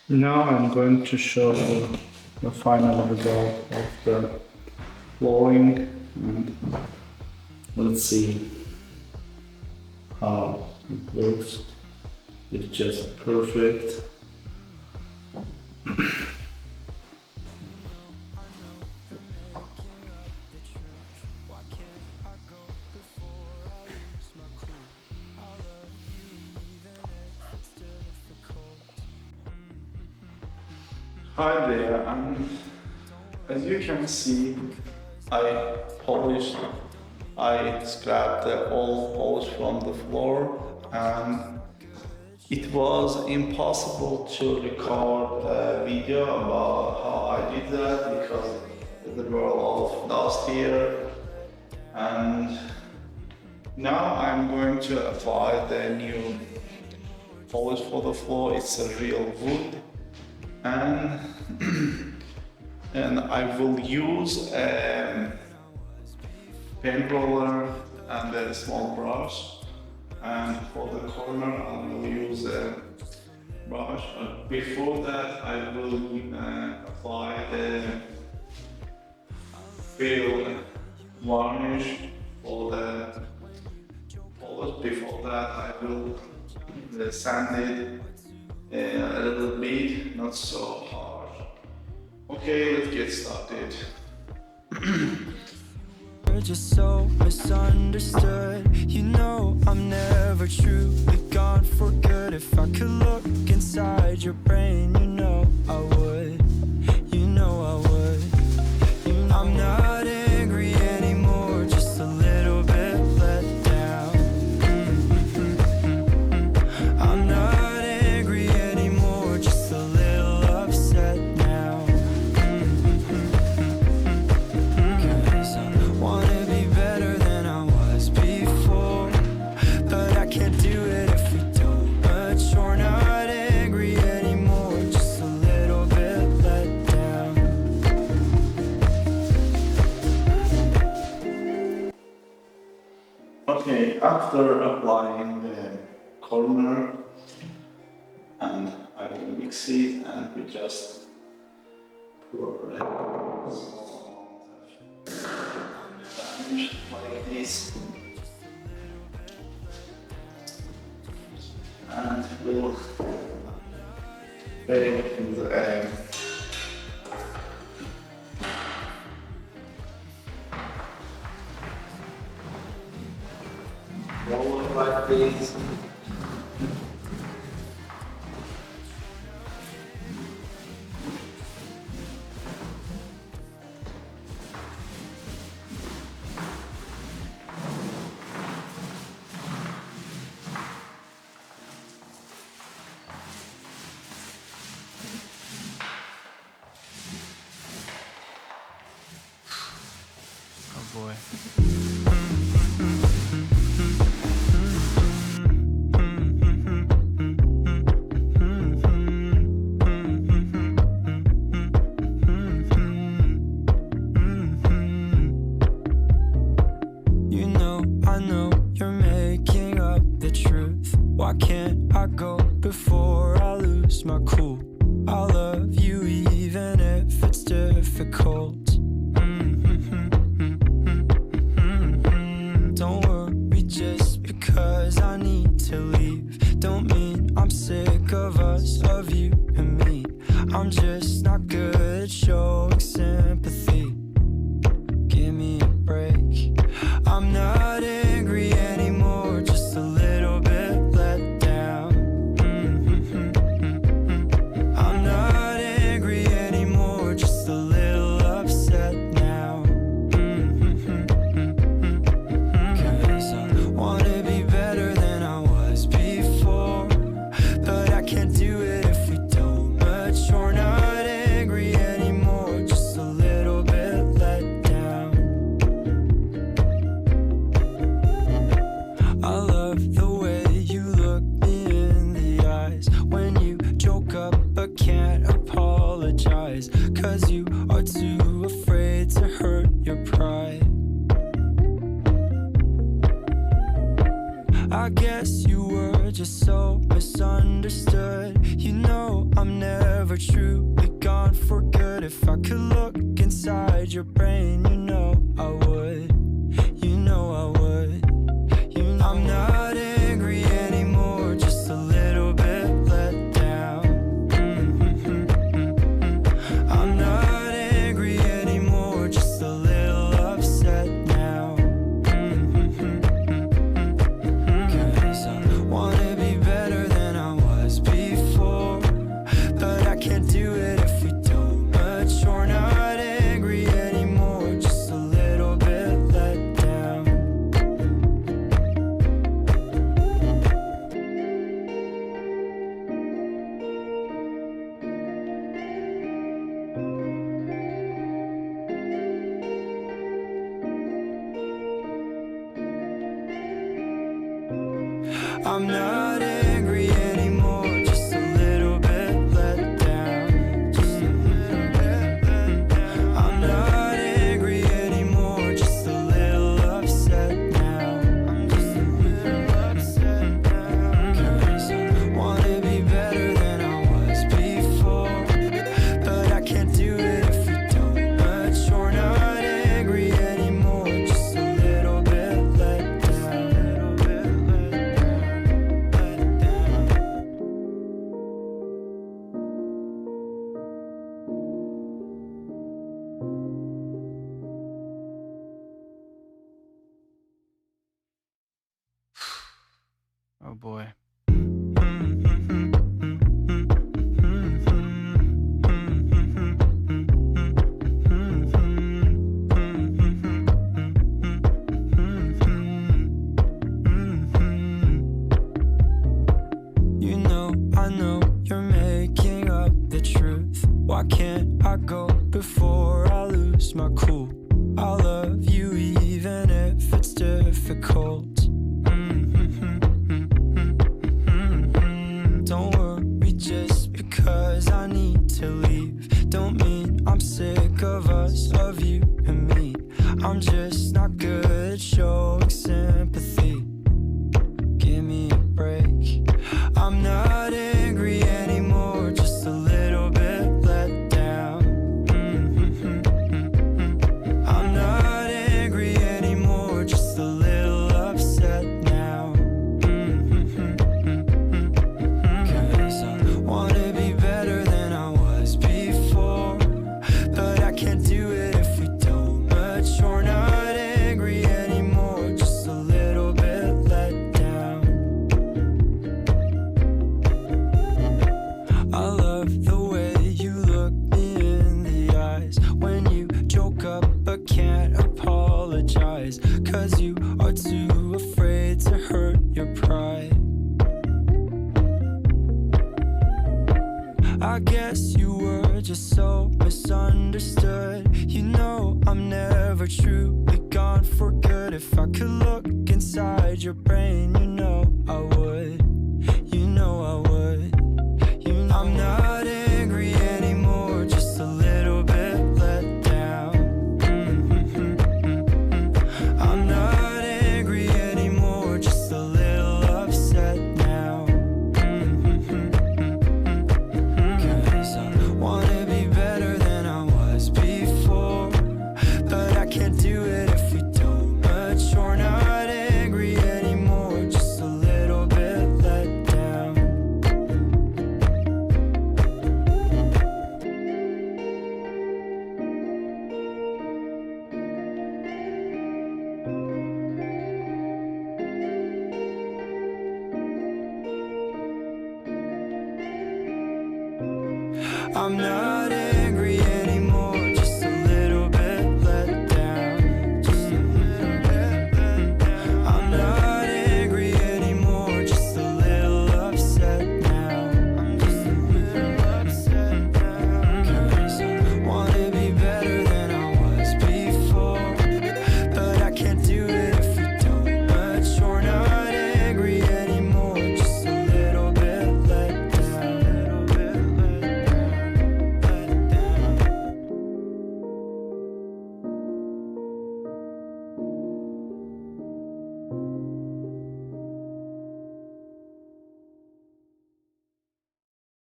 Now I'm going to show you the final result of the flooring, and let's see how it looks. It's just perfect. Hi there, and as you can see, I polished, I scrapped the old polish from the floor, and it was impossible to record a video about how I did that because there were a lot of dust here. And now I'm going to apply the new polish for the floor. It's a real wood, and and I will use a pen roller and a small brush, and for the corner I will use a brush. Before that I will apply the fill varnish for the polish. Before that I will sand it a little bit, not so hard. Okay, let's get started. You're just so misunderstood. You know I'm never truly gone for good. If I could look inside your brain, you know I would. You know I would. I'm not angry anymore, just a little bit let down. I'm not angry anymore, just a little upset now. 'Cause I wanna be better than I was before, but I can't do it if we don't mature. Not angry anymore, just a little bit let down. Okay, after applying the corner, and I will mix it, and we just pour a small amount of varnish like this, and we'll bury it in the roller like this. Oh boy. You know, I know you're making up the truth. Why can't I go before I lose my cool? I love you even if it's difficult. Don't worry just because I need to leave. Don't mean I'm sick of us, of you and me. I'm just not good at showing sympathy. Give me a break. I'm not angry anymore, just a little bit let down. I'm not angry anymore, just a little upset now. 'Cause I wanna be better than I was before, but I can't do it if we don't mature. Not angry anymore. never truly gone for good. If I could look inside your brain, you know I would. You know I would. I'm not angry anymore, just a little bit let down. I'm not angry anymore, just a little upset now. 'Cause I wanna be better than I was before, but I can't do it if we don't mature. Not angry anymore, just a little bit let down. I'm not angry anymore, just a little bit let down. Just a little bit let down. I'm not angry anymore, just a little upset now. I'm just a little upset now. 'Cause I wanna be better than I was before, but I can't do it if we don't mature. Not angry anymore, just a little bit let down. Oh boy. You know, I know you're making up the truth. Why can't I go before I lose my cool? I love you even if it's difficult. Don't worry, just because I need to leave don't mean I'm sick of us, of you and me. I'm just not good at showing sympathy. Give me a break. I'm not angry anymore, just a little bit let down. I'm not angry anymore, just a little upset now. 'Cause I wanna be better than I was before, but I can't do it if we don't mature. Not angry anymore, just a little bit let down. I love the way you look me in the eyes when you joke up but can't apologize, 'cause you are too afraid to hurt your pride. I guess you were just so misunderstood. You know I'm never truly gone for good. If I could look inside your brain, you know I would. You know I would. I'm not angry anymore, just a little bit let down. I'm not angry anymore, just a little upset now. 'Cause I wanna be better than I was before, but I can't do it if we don't mature. Not angry anymore, just a little bit let down. I'm not